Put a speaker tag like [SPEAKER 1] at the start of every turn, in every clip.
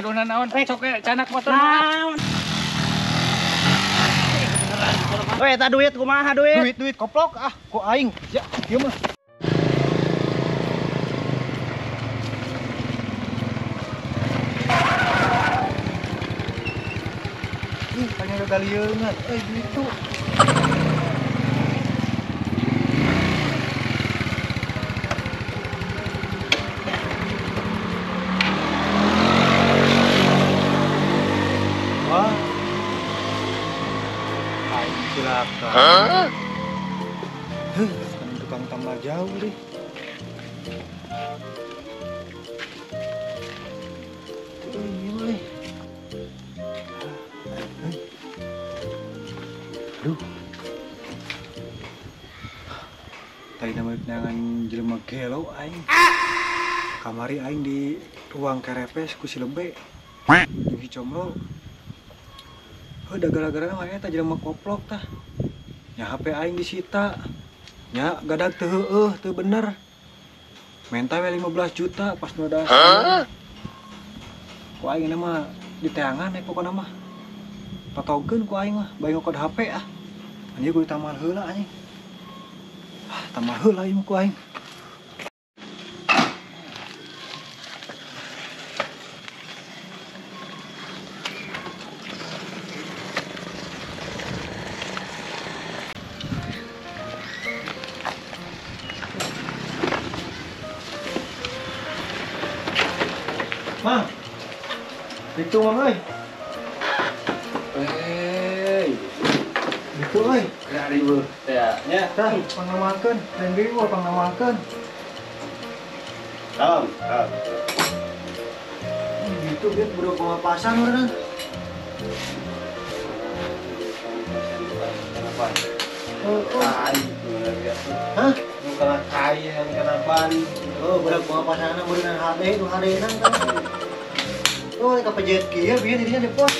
[SPEAKER 1] gadunan naon rek sok canak motor.
[SPEAKER 2] Naon? Weh, eta duit kumaha duit?
[SPEAKER 3] Duit koplok ah, ku aing. Ya, kieu mah. Tanya galieunan, duit tuh. Wah. Aing cilaka. Hah? Kan tukang tambah jauh deh. Aduh. Tadi nama dengan jelema gelo aing. Kamari aing di ruang kerepes ku si lebe. Jeung si comro. Udah gara-gara mah eta jelema koplok tah. Nya HP aing disita. Nya gadag teu heueuh, teu bener. Menta we 15 juta pas nu dasar. Ku aing mah diteangan pokona mah. Patogeun ku aing mah bae ngokod HP ah. Anjing gue tamal heula anjing. Tamal heula ieu ku aing. Mang. Itu mang euy. Itu euy.
[SPEAKER 1] Ya ribu. Ya.
[SPEAKER 3] Tah, pangnamakeun, dan ribu pangnamakeun.
[SPEAKER 2] Salam.
[SPEAKER 3] Gitu dia bro pengapasan orang.
[SPEAKER 1] Kenapa?
[SPEAKER 3] Hah?
[SPEAKER 1] Kalau kaya kenapa?
[SPEAKER 3] Oh, budak pengapasan anak berenang HD itu HD nang kan. Oh, kita pejet kieu bieu dirinya di pos.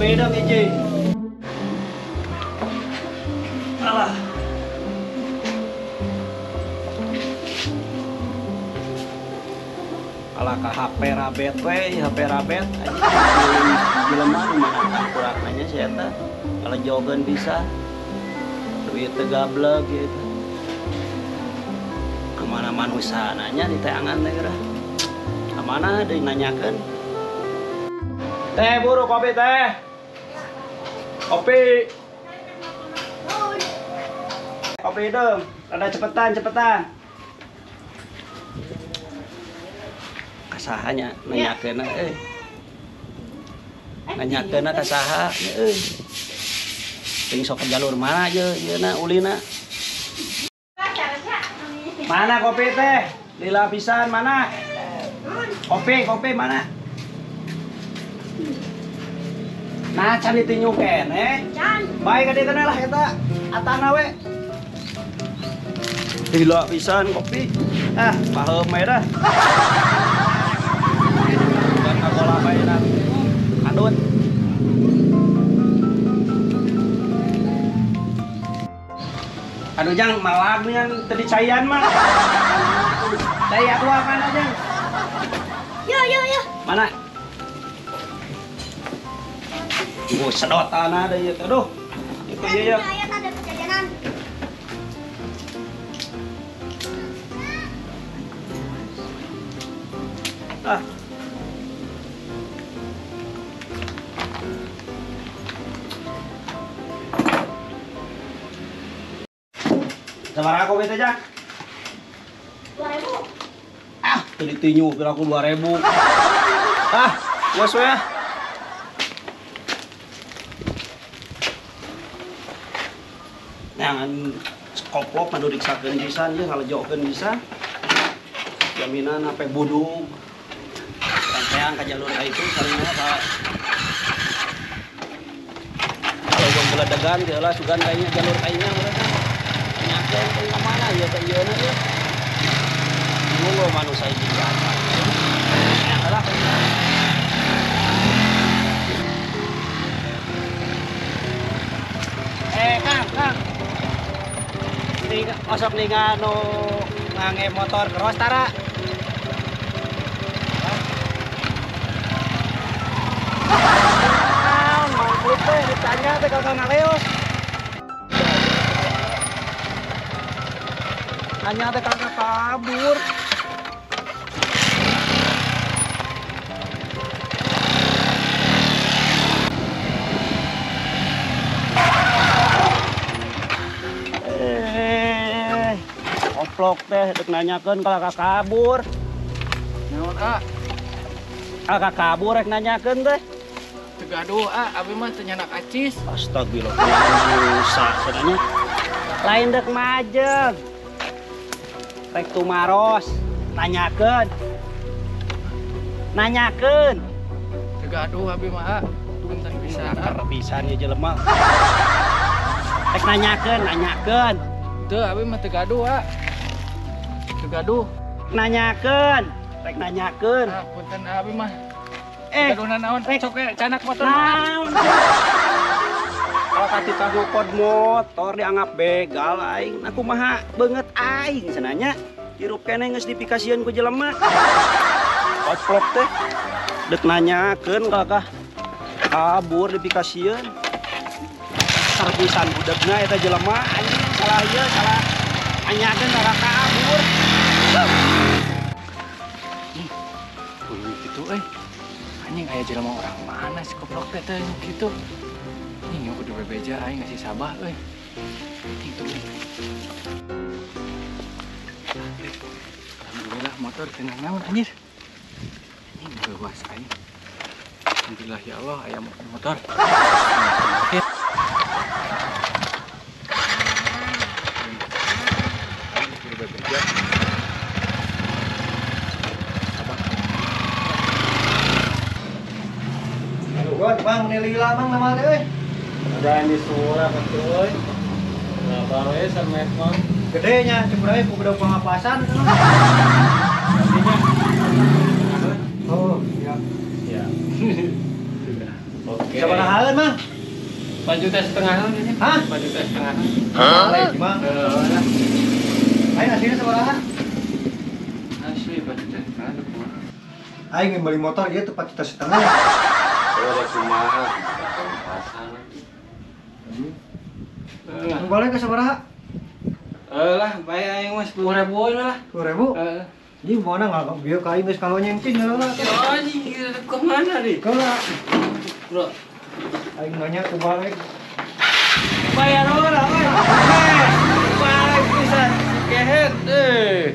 [SPEAKER 3] Beda BJ. Alah.
[SPEAKER 2] Alah ka HP rabet we, HP rabet. Jelema nu mana kurangannya si eta. Kalau jogeun bisa. Duit teu gablek gitu. Kemana-mana usaha nanya di teangan teh gerah. Kamana deui nanyakeun. Teh buru kopi teh. Kopi. Kopi dong. Ada cepetan. Kasahanya nanyakeun nanyakeun kasaha euy. Ting sok ke jalur mana aja yeuna ulina. Mana kopi teh? Lila pisan mana? Kopi mana? Nah, can ditinyu kene. Can. Baik gede keneh lah eta. Atana we. Lila pisan kopi. Ah, paheum we dah. Dan kagola bae na. Andut. Aduh jang malag yang tadi cayan mah. Caya tua mana jang?
[SPEAKER 4] Yo.
[SPEAKER 2] Mana? Oh, sedotan ada ya, aduh. Itu ya.
[SPEAKER 4] Ayat ada kejajanan.
[SPEAKER 2] Ah. Sabaraha kopi teh, Jak?
[SPEAKER 4] 2000.
[SPEAKER 2] Ah, tadi tinyu kira aku 2000. Ah, wes we. Jangan koplok mah diriksakeun pisan ye ngalejokeun bisa. Jaminan apa budug. Ranteang ka jalur ka itu saringna ka. Kalau gula degan teh lah sugan kayaknya jalur kayaknya urang. Nyakeun teh mana ya teh yeuna ye. dulu manusia ini biasa. Lah. Kang. Osok nih nganu ngange motor cross tara. Mangkut teh ditanya teh kakak ngaleos. Hanya teh kakak kabur. Oplok teh dek nanyakeun ka kakak kabur.
[SPEAKER 1] Naon ah?
[SPEAKER 2] Kakak kabur rek nanyakeun teh.
[SPEAKER 1] Tegaduh ah, abi mah teu nyanak acis.
[SPEAKER 2] Astagfirullah. Rusak sebenarnya. Lain dek majeng. Rek tumaros nanyakeun.
[SPEAKER 1] Tegaduh abi mah ah. Punten pisan ah.
[SPEAKER 2] Nakar pisan ieu jelema. Rek nanyakeun.
[SPEAKER 1] Teu abi mah tegaduh ah. Tegaduh.
[SPEAKER 2] Nanyakeun.
[SPEAKER 1] Ah, punten abi mah. Tegaduh naon? Sok we canak motor.
[SPEAKER 2] Naon? Kalau kati tahu kod motor dianggap begal aing, aku maha banget aing senanya. Hirup kene geus dipikasieun ku jelema. Oplok teh dek nanyakeun kakak kabur dipikasieun. Sarpisan budegna eta jelema anjing salah ieu salah nanyakeun kakak kabur.
[SPEAKER 1] Gitu anjing aya jelema orang mana si goblok teh teh gitu. Nih yang kudu bebeja aing ngasih sabah euy. Gitu. Alhamdulillah motor tenang naon anjir. Ini bebas aing. Alhamdulillah ya Allah aya motor. Kudu bebeja.
[SPEAKER 3] Bang, nilai bang nama teh euy.
[SPEAKER 1] Ada yang disura betul. Nah, bawe samet mah.
[SPEAKER 3] Gede nya, cemurah ku budak pengapasan itu. Oh, iya.
[SPEAKER 1] Ya. Oke.
[SPEAKER 3] Sabaraha haleun, Mang?
[SPEAKER 1] 4,5 juta ini.
[SPEAKER 3] Hah?
[SPEAKER 1] 4,5 juta.
[SPEAKER 3] Hah? Bang. Aing aslinya sabaraha?
[SPEAKER 1] Asli 4,5 juta.
[SPEAKER 3] Aing beli motor ieu teu 4,5 juta.
[SPEAKER 1] Ada kumaha.
[SPEAKER 3] Boleh ke sabaraha?
[SPEAKER 1] Lah, bayar aing mah 10.000 lah.
[SPEAKER 3] 10.000?
[SPEAKER 1] Heeh.
[SPEAKER 3] Jadi mana nggak biar kain geus kalau nyengcing lah.
[SPEAKER 1] Oh, anjing ke mana nih?
[SPEAKER 3] Kalau
[SPEAKER 1] Bro,
[SPEAKER 3] aing nanya ke balik.
[SPEAKER 1] bayar orang euy. Balik pisan kehet euy.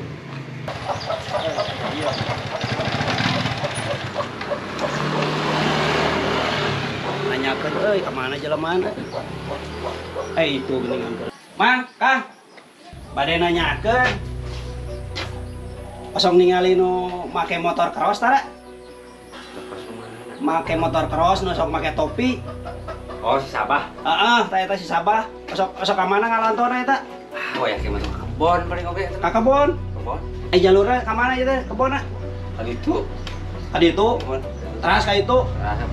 [SPEAKER 2] Nanyakeun euy ka mana jelemana? Itu geuningan. Mang, Kang. Bade nanyakeun. Kosong ningali nu make motor cross tara? Make motor cross nu sok make topi.
[SPEAKER 1] Oh, si Sabah.
[SPEAKER 2] Heeh, eta si Sabah. Osok ka mana ngalantona eta?
[SPEAKER 1] Oh, ya kieu mah kebon paling oge.
[SPEAKER 2] Ka kebon.
[SPEAKER 1] Kebon.
[SPEAKER 2] Jalurna ka mana ieu teh kebonna?
[SPEAKER 1] Kali itu.
[SPEAKER 2] Ka ditu. Teras ka itu.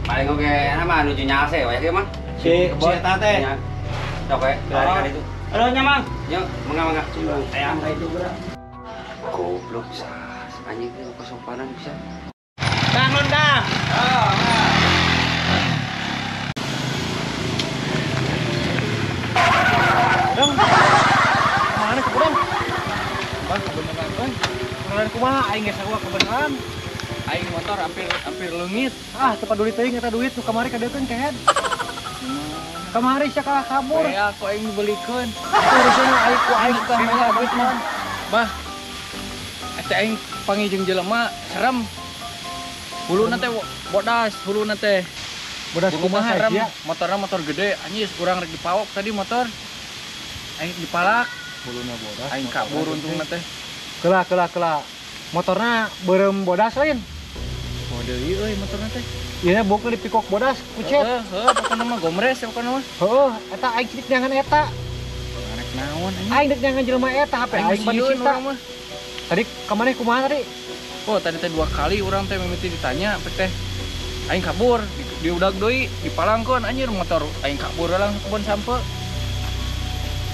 [SPEAKER 1] Paling oge nama nuju nyalse we kieu mah.
[SPEAKER 2] Si eta teh.
[SPEAKER 1] Sok we, kali itu.
[SPEAKER 2] Halo nya, Mang.
[SPEAKER 1] Yuk, mangga.
[SPEAKER 2] Cimbang teang ka itu geura.
[SPEAKER 1] Goblok sas. Anjing teh kesopanan bisa.
[SPEAKER 2] Kang Nonda. Oh,
[SPEAKER 3] Dong. Mana ke Bang? Bang kebenaran kan? Kebenaran kumaha aing geus sawa kebenaran.
[SPEAKER 1] Aing motor hampir leungit.
[SPEAKER 3] Ah, teu paduli teuing eta duit nu kamari kadeukeun kehed. Kamari sia kalah kabur.
[SPEAKER 1] Ya, kok aing dibelikeun.
[SPEAKER 3] Urusna aing ku aing
[SPEAKER 1] Bukan mah duit mah. Bah. Eta aing pangijeng jelema serem. Huluna teh bodas, huluna teh.
[SPEAKER 3] Bodas kumaha
[SPEAKER 1] serem.
[SPEAKER 3] sia?
[SPEAKER 1] Motorna motor gede, anjing kurang rek dipawok tadi motor. Aing dipalak,
[SPEAKER 3] Buluna bodas.
[SPEAKER 1] aing kabur untungna teh.
[SPEAKER 3] Kelah. Motorna beureum bodas lain.
[SPEAKER 1] Oh deui euy motorna teh.
[SPEAKER 3] Ieu bukna dipikok bodas kucet.
[SPEAKER 1] Heuh, pokona mah gomres ya pokona mah.
[SPEAKER 3] Heuh, eta aing cilik nyangan eta.
[SPEAKER 1] Rek naon anjing.
[SPEAKER 3] Aing dek nyangan jelema eta HP aing bani
[SPEAKER 1] sieun
[SPEAKER 3] cinta.
[SPEAKER 1] urang mah.
[SPEAKER 3] Tadi kemana kumaha tadi?
[SPEAKER 1] Oh tadi teh 2 kali orang teh mimiti ditanya teh aing kabur di udag deui dipalangkeun anjir motor aing kabur lang kebun sampe.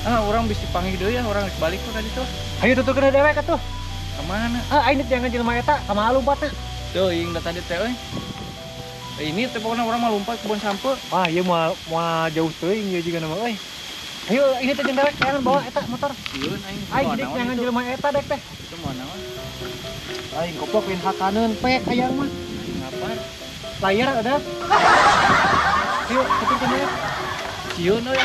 [SPEAKER 1] Orang bisa panggil deui ya orang balik tuh tadi tuh.
[SPEAKER 3] Ayo tuturkeun dewek atuh.
[SPEAKER 1] Ka mana?
[SPEAKER 3] Aing jangan jelema eta ka mana lompatna.
[SPEAKER 1] Teuing da tadi teh euy. Ini teh pokona urang mah lompat kebun sampe.
[SPEAKER 3] Wah, ieu mah jauh teuing ieu juga nama euy. Ayo ini teh jeung dewek jangan bawa eta motor.
[SPEAKER 1] Sieun aing.
[SPEAKER 3] Aing dik jangan jelema eta dek teh.
[SPEAKER 1] Itu mana mah?
[SPEAKER 3] Aing goblok win hakaneun pek aya mah.
[SPEAKER 1] Ngapar?
[SPEAKER 3] Layar ada. Ayo kita jeung
[SPEAKER 1] Sieun euy.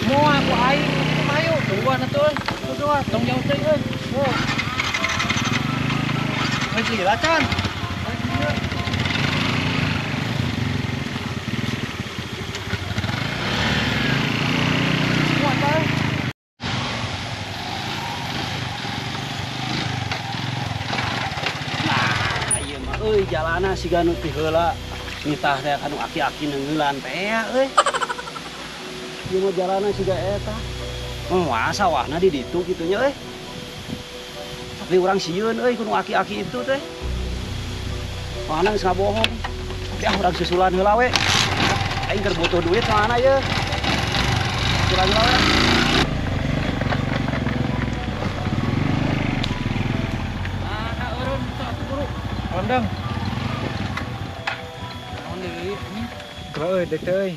[SPEAKER 3] mau aku aing ayo.
[SPEAKER 1] Tungguan atuh.
[SPEAKER 3] Tuh,
[SPEAKER 1] Tong jauh teh euy.
[SPEAKER 3] oh.
[SPEAKER 2] Ayo gila can. Euy jalana siga nu ti heula nitah teh anu aki-aki neungeulan teh euy. Ieu mah jalana siga eta. Wah sawahna di ditu kitu nya euy. Tapi urang sieun euy kudu aki-aki itu teh. Mana geus ngabohong. Tapi urang susulan heula we. Aing keur butuh duit mana ye. Susulan heula we.
[SPEAKER 3] Landang.
[SPEAKER 1] Naon deui ini?
[SPEAKER 3] Geura euy dek teh euy.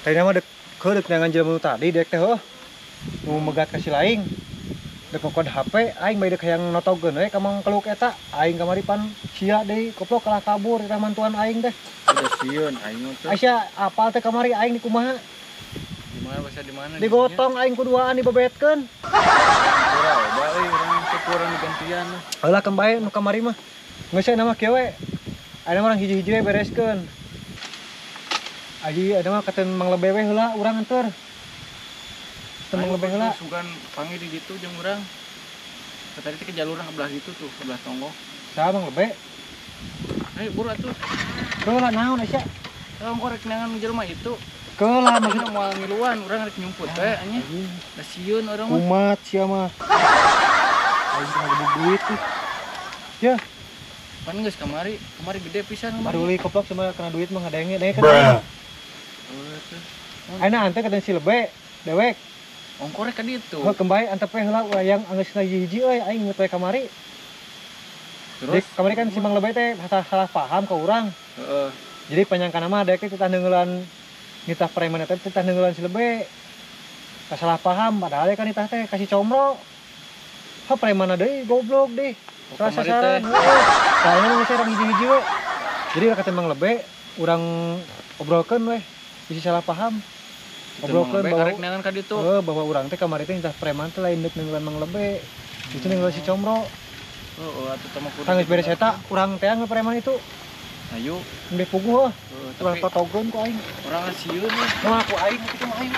[SPEAKER 3] Tadi nama dek keudek dengan jelema tadi dek teh heuh. Nu megat ka si laing. Dek ngokod HP aing bae dek hayang notogeun we ka Mang Keluk eta. Aing kamari pan sia deui goblok kalah kabur eta mantuan aing teh.
[SPEAKER 1] Udah sieun aing teh.
[SPEAKER 3] Aisyah apal teh kamari aing di kumaha?
[SPEAKER 1] Di mana bahasa di mana?
[SPEAKER 3] Digotong aing kuduaan dibebetkeun.
[SPEAKER 1] Urang euy urang teh kurang digantian.
[SPEAKER 3] Heula kembae nu kamari mah. Geus aya nama kieu we. Aya urang hiji-hiji we bereskeun. Aji ada mah katen Mang Lebe we heula urang anteur. Mang Lebe heula.
[SPEAKER 1] Sugan panggil di ditu jeung urang. Tadi teh ke jalur sebelah ditu tuh, sebelah tonggo.
[SPEAKER 3] Saha Mang Lebe?
[SPEAKER 1] Ayo buru atuh.
[SPEAKER 3] Heula naon Aisyah?
[SPEAKER 1] Orang korek nangan jelema itu.
[SPEAKER 3] Keula
[SPEAKER 1] Maksudnya mau ngiluan, orang rek nyumput we anya. Da sieun urang mah.
[SPEAKER 3] umat sia mah. Aing teh gebuk duit tuh. Ya,
[SPEAKER 1] Pan geus kamari gede pisan kamari.
[SPEAKER 3] aduh li koplok sama kena duit mah ngadenge deh kan. Aina ante katen si Lebe dewek.
[SPEAKER 1] Ongkorek ka ditu.
[SPEAKER 3] Heuh kembae antep we heula urang anggeusna hiji euy aing ngeut we kamari.
[SPEAKER 1] Terus
[SPEAKER 3] Kamari kan si Mang Lebe teh salah paham ka urang.
[SPEAKER 1] heeh.
[SPEAKER 3] Jadi panyangkana mah dek teh titah neungeulan nitah preman eta titah neungeulan si Lebe. Salah paham padahal kan nitah teh kasih comro. Ha preman deui goblok deui. Salah
[SPEAKER 1] Kamari
[SPEAKER 3] sasaran.
[SPEAKER 1] teh.
[SPEAKER 3] Kayaknya nu geus hiji-hiji we. Jadi kata Mang Lebe urang obrolkeun we. Bisa salah paham. Obrolkeun
[SPEAKER 1] Bahwa karek nangan ka ditu.
[SPEAKER 3] bahwa urang teh kamari teh nitah preman teh lain deuk neungeulan Mang Lebe. Itu neungeulan si comro.
[SPEAKER 1] Heeh, atuh teh mah kudu.
[SPEAKER 3] Tangis beres eta urang teh nge preman itu.
[SPEAKER 1] Ayo.
[SPEAKER 3] Ndeh puguh heuh. Urang
[SPEAKER 1] Tapi
[SPEAKER 3] totogeun ku aing.
[SPEAKER 1] orang sieun we.
[SPEAKER 3] Mau aku aing kitu mah aing.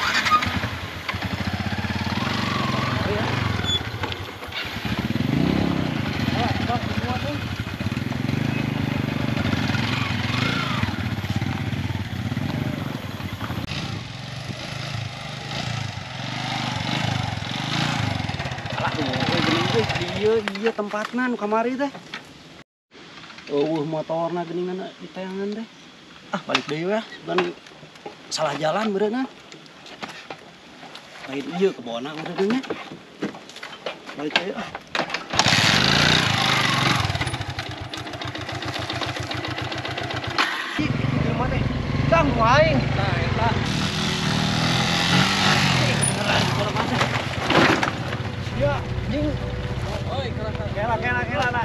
[SPEAKER 2] Iya tempatna nu kamari teh. Eueuh motorna geuningan di tayangan teh. Ah balik deui we, sugan salah jalan beureunan. Lain ieu ke bona urang nya. Balik deui ah.
[SPEAKER 3] Jelema teh tang ku aing.
[SPEAKER 1] Nah, eta.
[SPEAKER 2] Beneran kalau mah.
[SPEAKER 3] Ya, jeung
[SPEAKER 1] Oi, kerasa.
[SPEAKER 2] Kela na.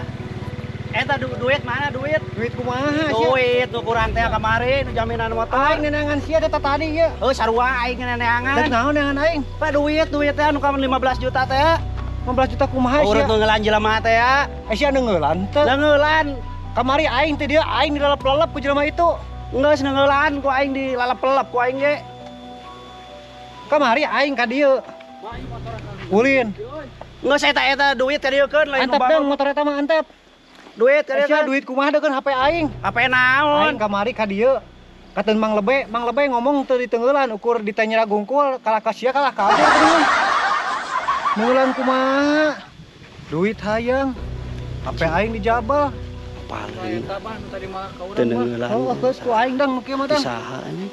[SPEAKER 2] Eta duit mana duit?
[SPEAKER 3] duit kumaha sia?
[SPEAKER 2] Duit nu kurang teh kamari nu jaminan motor.
[SPEAKER 3] Aing nenangan sia eta tadi ya.
[SPEAKER 2] Oh sarua aing
[SPEAKER 3] Dek
[SPEAKER 2] neangan.
[SPEAKER 3] naon nengan aing?
[SPEAKER 2] Pak duit teh anu ka 15 juta teh.
[SPEAKER 3] 15 juta kumaha
[SPEAKER 2] Urut
[SPEAKER 3] sia?
[SPEAKER 2] ngelan jelema teh ya.
[SPEAKER 3] Sia neungeulan teh.
[SPEAKER 2] Leungeulan.
[SPEAKER 3] Kamari aing teh dia aing dilalep-lalep ku jelema itu.
[SPEAKER 2] Geus neungeulan ku aing di lalep-lelep ku aing ge.
[SPEAKER 3] Kamari aing ka dieu. Ulin.
[SPEAKER 2] Geus eta duit ka dieu keun lain
[SPEAKER 3] Antep dong motor eta mah antep.
[SPEAKER 2] Duit ka dieu
[SPEAKER 3] Sia
[SPEAKER 2] keun.
[SPEAKER 3] duit kumaha deukeun HP aing.
[SPEAKER 2] HP naon?
[SPEAKER 3] Aing kamari ka dieu. Katen Mang Lebe ngomong teu diteungeulan ukur ditanya gungkul kalah ka sia kalah kabur geuningan. Neungeulan kumaha? Duit hayang. HP aing dijabal.
[SPEAKER 2] Paling
[SPEAKER 1] Eta mah tadi mah ka urang mah.
[SPEAKER 2] teneulah.
[SPEAKER 3] Oh, geus ku aing dang kieu mah dang.
[SPEAKER 2] Saha anjing.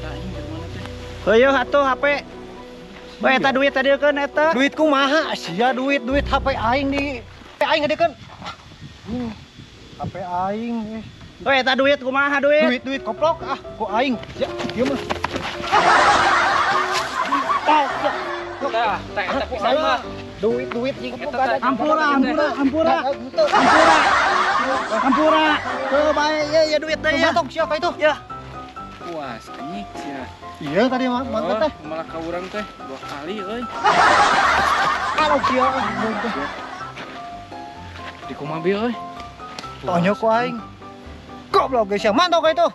[SPEAKER 1] Aing dari mana teh?
[SPEAKER 2] Heuh atuh HP. Weh eta duit tadi kan eta.
[SPEAKER 3] Duit kumaha sia duit HP aing di aing ngadekeun. HP aing
[SPEAKER 2] Weh eta duit kumaha duit?
[SPEAKER 3] duit koplok ah ku aing. Ya, ieu mah.
[SPEAKER 1] Tah, teh eta pisan mah.
[SPEAKER 3] Duit jeung
[SPEAKER 1] Eta
[SPEAKER 3] ada.
[SPEAKER 1] teh.
[SPEAKER 2] Ampura. Tuh bae ya duit teh ya.
[SPEAKER 3] Matok siapa itu?
[SPEAKER 2] Ya.
[SPEAKER 1] Puas anjing sia.
[SPEAKER 3] Iya tadi mangga teh.
[SPEAKER 1] Malah ka urang teh 2 kali euy.
[SPEAKER 3] Kalau kieu
[SPEAKER 1] Di kumaha bieu euy.
[SPEAKER 3] tonyo ku aing. Goblok geus ya mantok itu.